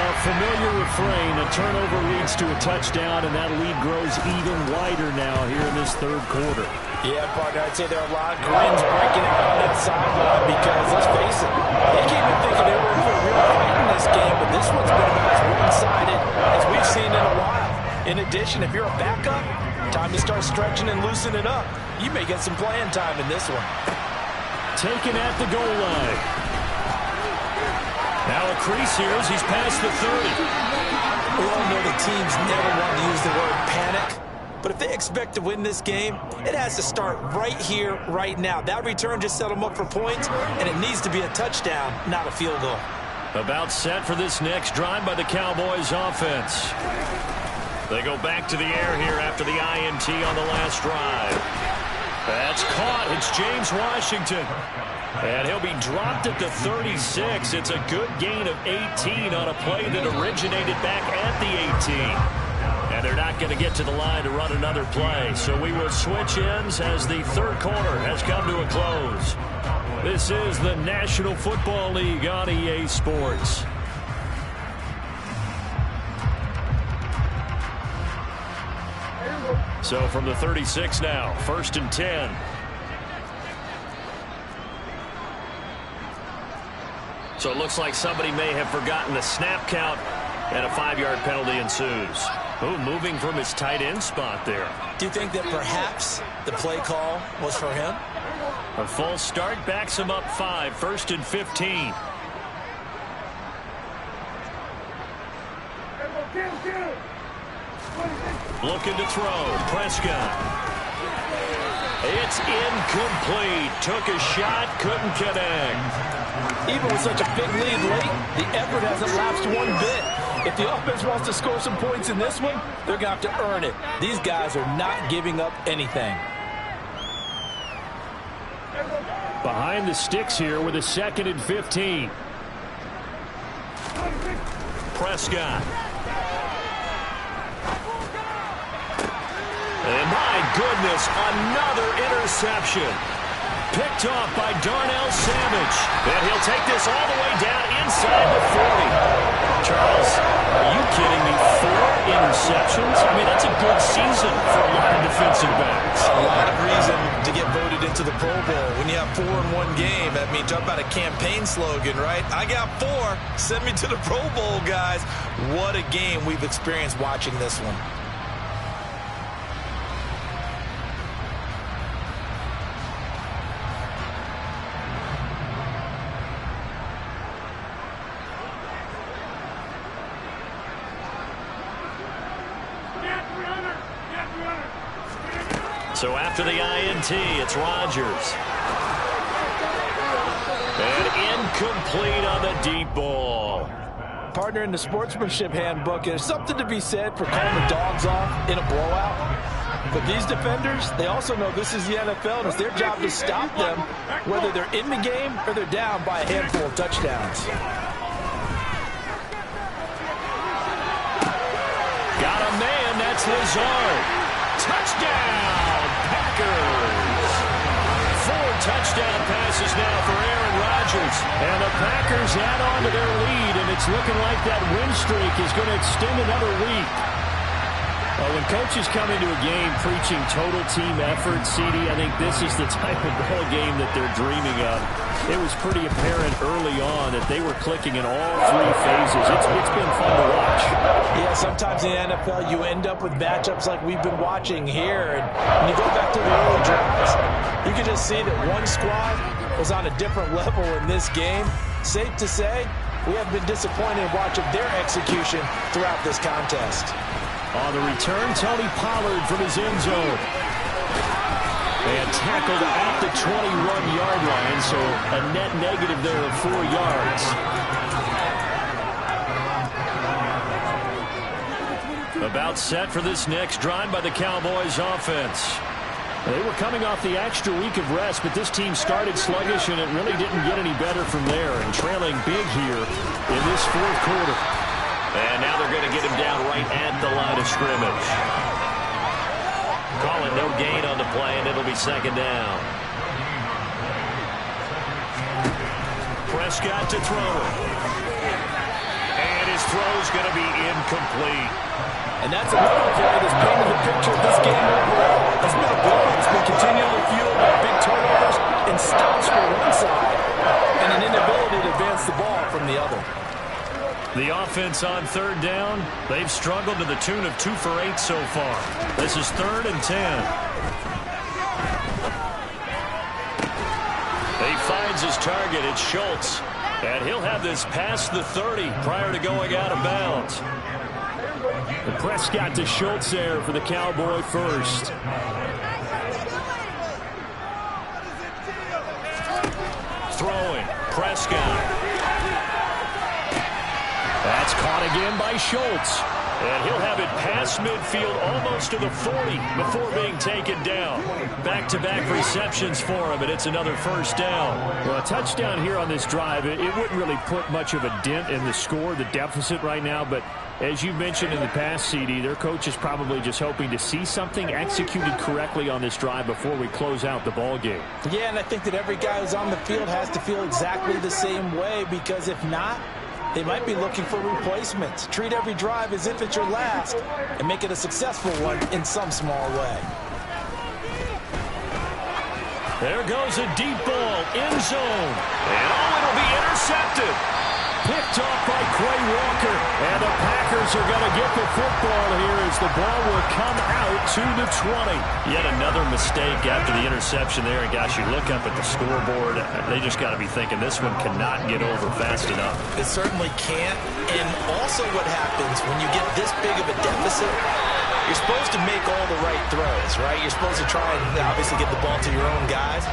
Speaker 8: A familiar refrain, a turnover leads to a touchdown, and that lead grows even wider now here in this 3rd quarter.
Speaker 9: Yeah, partner, I'd say there are a lot of grins breaking out on that sideline because, let's face it, they came in thinking they were in for a real fight in this game, but this one's been about as one-sided as we've seen in a while. In addition, if you're a backup, time to start stretching and loosening up. You may get some playing time in this one.
Speaker 8: Taken at the goal line.
Speaker 7: Now a crease here as he's past the 30.
Speaker 9: We all know the teams never want to use the word panic, but if they expect to win this game, it has to start right here, right now. That return just set them up for points, and it needs to be a touchdown, not a field goal.
Speaker 7: About set for this next drive by the Cowboys offense. They go back to the air here after the INT on the last drive. That's caught. It's James Washington. And he'll be dropped at the 36. It's a good gain of 18 on a play that originated back at the 18. And they're not going to get to the line to run another play. So we will switch ends as the 3rd quarter has come to a close. This is the National Football League on EA Sports. So from the 36 now, 1st and 10. So it looks like somebody may have forgotten the snap count, and a 5-yard penalty ensues. Ooh, moving from his tight end spot there.
Speaker 9: Do you think that perhaps the play call was for him?
Speaker 7: A false start backs him up 5, 1st and 15. Looking to throw. Prescott. It's incomplete. Took a shot, couldn't connect.
Speaker 9: Even with such a big lead late, the effort hasn't lapsed one bit. If the offense wants to score some points in this one, they're going to have to earn it. These guys are not giving up anything.
Speaker 7: Behind the sticks here with a 2nd and 15. Prescott. And my goodness, another interception. Picked off by Darnell Savage. And he'll take this all the way down inside the 40. Charles, are you kidding me? 4 interceptions? I mean, that's a good season for a lot of defensive backs.
Speaker 10: A lot of reason to get voted into the Pro Bowl. When you have 4 in one game, I mean, talk about a campaign slogan, right? I got 4. Send me to the Pro Bowl, guys. What a game we've experienced watching this one.
Speaker 7: So after the INT, it's Rodgers. And incomplete on the deep ball.
Speaker 9: Partner, in the sportsmanship handbook, there's something to be said for calling the dogs off in a blowout. But these defenders, they also know this is the NFL, and it's their job to stop them, whether they're in the game or they're down by a handful of touchdowns.
Speaker 7: Got a man, that's Lazard. Touchdown, Packers. 4 touchdown passes now for Aaron Rodgers. And the Packers add on to their lead, and it's looking like that win streak is going to extend another week. Well, when coaches come into a game preaching total team effort, CD, I think this is the type of ball game that they're dreaming of. It was pretty apparent early on that they were clicking in all 3 phases. It's been fun to watch.
Speaker 9: Yeah, sometimes in the NFL you end up with matchups like we've been watching here. And when you go back to the early drives, you can just see that one squad was on a different level in this game. Safe to say, we have been disappointed in watching their execution throughout this contest.
Speaker 7: On the return, Tony Pollard from his end zone. And tackled at the 21-yard line, so a net negative there of 4 yards. About set for this next drive by the Cowboys offense. They were coming off the extra week of rest, but this team started sluggish, and it really didn't get any better from there, and trailing big here in this 4th quarter. And now they're going to get him down right at the line of scrimmage. Calling no gain on the play, and it'll be 2nd down. Prescott to throw it. And his throw's going to be incomplete.
Speaker 9: And that's another play that's painted the picture of this game overall. It's been a blowout. It's been continually fueled by big turnovers and stops from one side and an inability to advance the ball from the other.
Speaker 7: The offense on 3rd down, they've struggled to the tune of 2 for 8 so far. This is 3rd and 10. He finds his target. It's Schultz. And he'll have this past the 30 prior to going out of bounds. And Prescott to Schultz there for the Cowboy first. Throwing, Prescott. That's caught again by Schultz. And he'll have it past midfield almost to the 40 before being taken down. Back-to-back receptions for him, and it's another 1st down. Well, a touchdown here on this drive, it wouldn't really put much of a dent in the score, the deficit right now, but as you mentioned in the past, CD, their coach is probably just hoping to see something executed correctly on this drive before we close out the ball game.
Speaker 9: Yeah, and I think that every guy who's on the field has to feel exactly the same way, because if not, they might be looking for replacements. Treat every drive as if it's your last and make it a successful one in some small way.
Speaker 7: There goes a deep ball, end zone. And it'll be intercepted. Picked off by Quay Walker. And the Packers are going to get the football here as the ball will come out to the 20.
Speaker 8: Yet another mistake after the interception there. And gosh, you look up at the scoreboard, they just got to be thinking this one cannot get over fast enough.
Speaker 9: It certainly can't. And also what happens when you get this big of a deficit, you're supposed to make all the right throws, right? You're supposed to try and obviously get the ball to your own guys.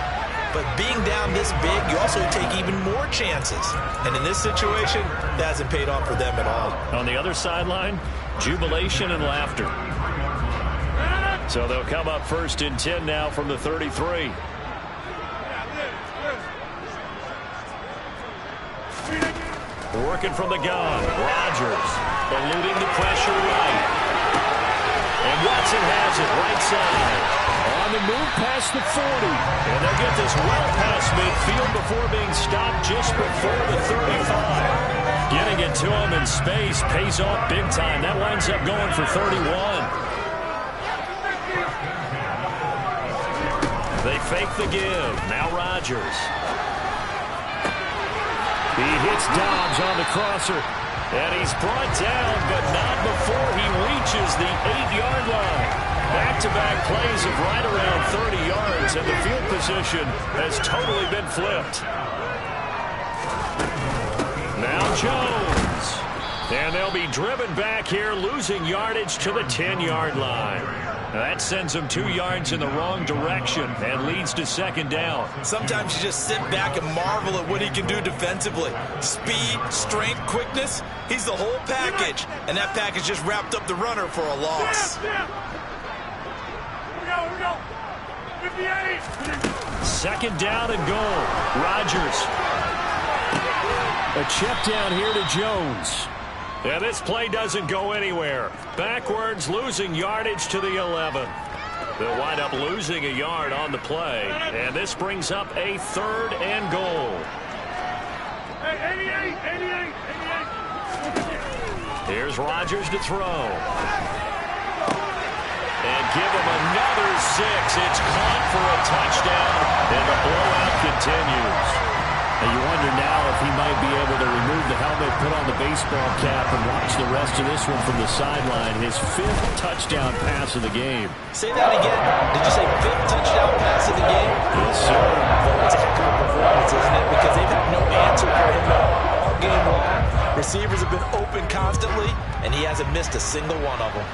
Speaker 9: But being down this big, you also take even more chances. And in this situation, that hasn't paid off for them at all.
Speaker 8: On the other sideline, jubilation and laughter. So they'll come up 1st and 10 now from the 33. Working from the gun, Rodgers eluding the pressure right. And Watson has it right side. On the move past the 40. And they'll get this well past midfield before being stopped just before the 35. Getting it to him in space pays off big time. That winds up going for 31. They fake the give. Now Rodgers. He hits Dobbs on the crosser. And he's brought down, but not before he reaches the 8-yard line. Back-to-back plays of right around 30 yards, and the field position has totally been flipped. Now Jones. And they'll be driven back here, losing yardage to the 10-yard line. That sends them 2 yards in the wrong direction and leads to 2nd down.
Speaker 10: Sometimes you just sit back and marvel at what he can do defensively. Speed, strength, quickness, he's the whole package. And that package just wrapped up the runner for a loss.
Speaker 11: Here we go. 58.
Speaker 8: 2nd down and goal. Rodgers. A check down here to Jones. And this play doesn't go anywhere. Backwards, losing yardage to the 11. They'll wind up losing a yard on the play. And this brings up a 3rd and goal.
Speaker 11: Hey, 88.
Speaker 8: Here's Rodgers to throw. And give him another 6. It's caught for a touchdown. And the blowout continues.
Speaker 7: And you wonder now if he might be able to remove the helmet, put on the baseball cap, and watch the rest of this one from the sideline. His 5th touchdown pass of the game.
Speaker 9: Say that again. Did you say 5th touchdown pass of the game?
Speaker 7: Yes, sir.
Speaker 9: Well, that's a heck of a performance, isn't it? Because they've had no answer for him all game long. Receivers have been open constantly, and he hasn't missed a single one of them.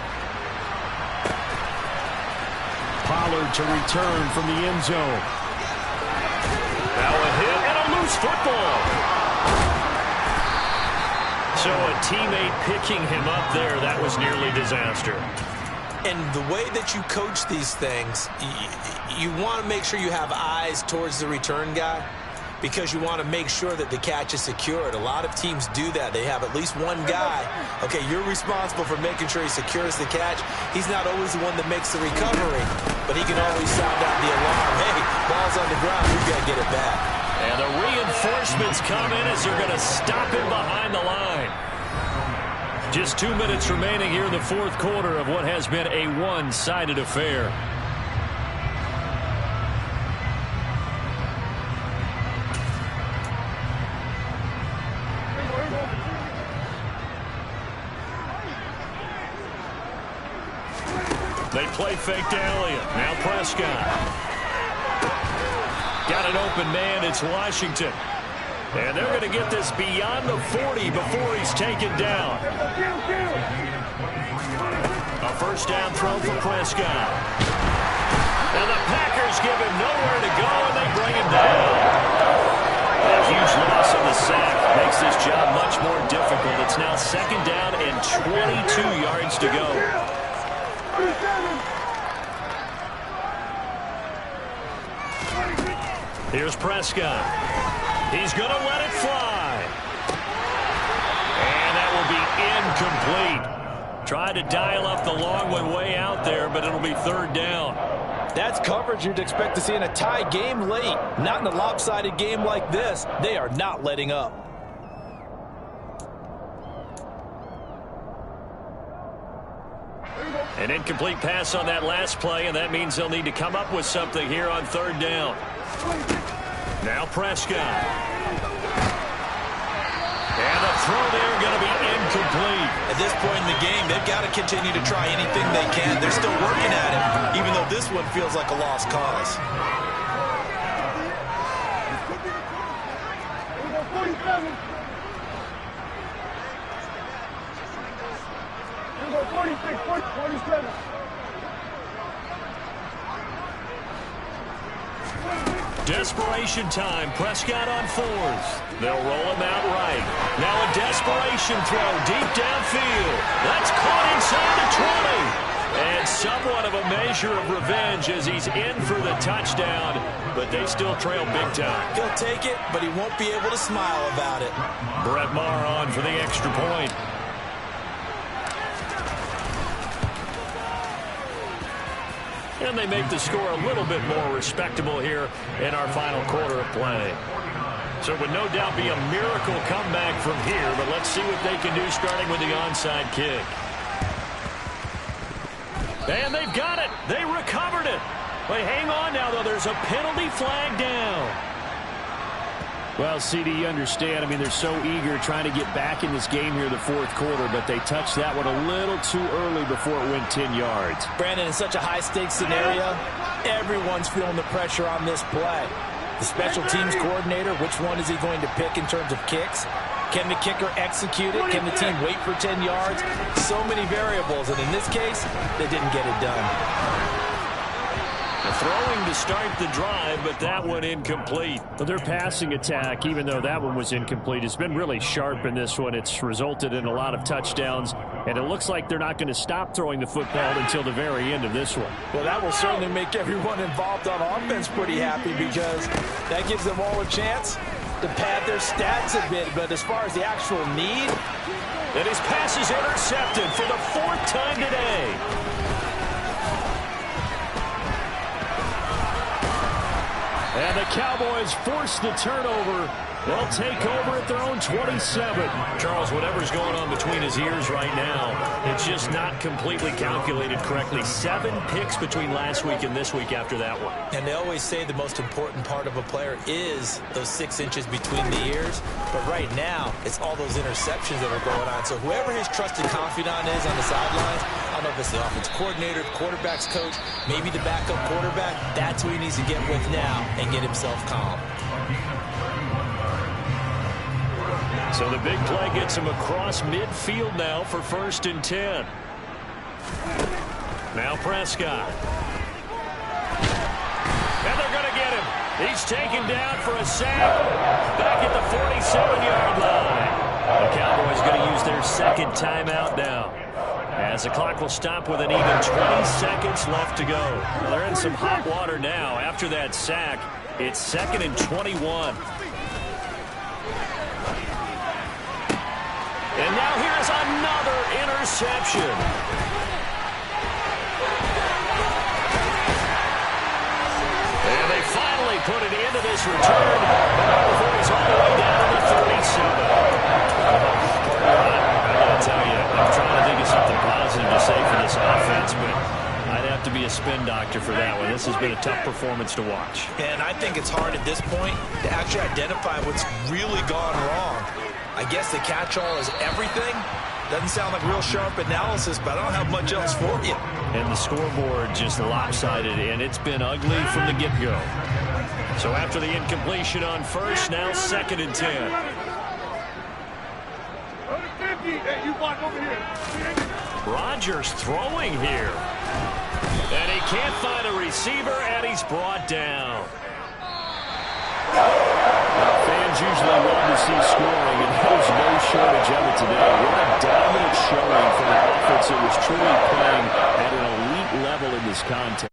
Speaker 7: Pollard to return from the end zone.
Speaker 8: Now a hit and a loose football. So a teammate picking him up there, that was nearly disaster.
Speaker 9: And the way that you coach these things, you want to make sure you have eyes towards the return guy because you want to make sure that the catch is secured. A lot of teams do that. They have at least one guy. Okay, you're responsible for making sure he secures the catch. He's not always the one that makes the recovery, but he can always sound out the alarm. Hey, ball's on the ground. We've got to get it back.
Speaker 8: And the reinforcements come in as they're going to stop him behind the line. Just 2 minutes remaining here in the 4th quarter of what has been a one-sided affair. They play fake to Elliott. Now Prescott. Got an open man. It's Washington. And they're going to get this beyond the 40 before he's taken down. A 1st down throw for Prescott. And the Packers give him nowhere to go, and they bring him down. A huge loss on the sack makes this job much more difficult. It's now 2nd down and 22 yards to go. Here's Prescott. He's going to let it fly. And that will be incomplete. Tried to dial up the long one way out there, but it'll be 3rd down.
Speaker 9: That's coverage you'd expect to see in a tie game late. Not in a lopsided game like this. They are not letting up.
Speaker 8: An incomplete pass on that last play, and that means they'll need to come up with something here on 3rd down. Now Prescott. And the throw there going to be incomplete.
Speaker 10: At this point in the game, they've got to continue to try anything they can. They're still working at it, even though this one feels like a lost cause.
Speaker 11: 47.
Speaker 7: Desperation time. Prescott on fours. They'll roll him out right. Now a desperation throw deep downfield. That's caught inside the 20. And somewhat of a measure of revenge as he's in for the touchdown, but they still trail big time.
Speaker 10: He'll take it, but he won't be able to smile about it.
Speaker 7: Brett Maher on for the extra point. And they make the score a little bit more respectable here in our final quarter of play. So it would no doubt be a miracle comeback from here, but let's see what they can do starting with the onside kick. And they've got it. They recovered it. But hang on now, though. There's a penalty flag down.
Speaker 8: Well, CD, you understand. I mean, they're so eager trying to get back in this game here in the fourth quarter, but they touched that one a little too early before it went 10 yards.
Speaker 9: Brandon, in such a high-stakes scenario, everyone's feeling the pressure on this play. The special teams coordinator, which one is he going to pick in terms of kicks? Can the kicker execute it? Can the team wait for 10 yards? So many variables, and in this case, they didn't get it done.
Speaker 7: Throwing to start the drive, but that one incomplete.
Speaker 8: Well, their passing attack, even though that one was incomplete, has been really sharp in this one. It's resulted in a lot of touchdowns, and it looks like they're not going to stop throwing the football until the very end of this one.
Speaker 9: Well, that will certainly make everyone involved on offense pretty happy because that gives them all a chance to pad their stats a bit. But as far as the actual need,
Speaker 7: and his pass is intercepted for the fourth time today.
Speaker 8: And the Cowboys force the turnover. They'll take over at their own 27.
Speaker 7: Charles, whatever's going on between his ears right now, it's just not completely calculated correctly. 7 picks between last week and this week after that one.
Speaker 10: And they always say the most important part of a player is those 6 inches between the ears. But right now, it's all those interceptions that are going on. So whoever his trusted confidant is on the sidelines, I don't know if it's the offense coordinator, the quarterback's coach, maybe the backup quarterback, that's who he needs to get with now and get himself calm.
Speaker 7: So the big play gets him across midfield now for 1st and 10. Now Prescott. And they're going to get him. He's taken down for a sack back at the 47-yard line. The Cowboys going to use their second timeout now, as the clock will stop with an even 20 seconds left to go. Well, they're in some hot water now. After that sack, it's 2nd and 21. And now here's another interception. And they finally put it into this return before he's all the way down to the 37. I got to tell you, I'm trying to think of something positive to say for this offense, but I'd have to be a spin doctor for that one. This has been a tough performance to watch.
Speaker 10: And I think it's hard at this point to actually identify what's really gone wrong. I guess the catch-all is everything. Doesn't sound like real sharp analysis, but I don't have much else for you.
Speaker 7: And the scoreboard just lopsided, and it's been ugly from the get-go. So after the incompletion on first, now 2nd and 10. Rodgers throwing here. And he can't find a receiver, and he's brought down.
Speaker 8: Fans usually love to see scoring, and there's no shortage of it today. What a dominant showing from an offense that was truly playing at an elite level in this contest.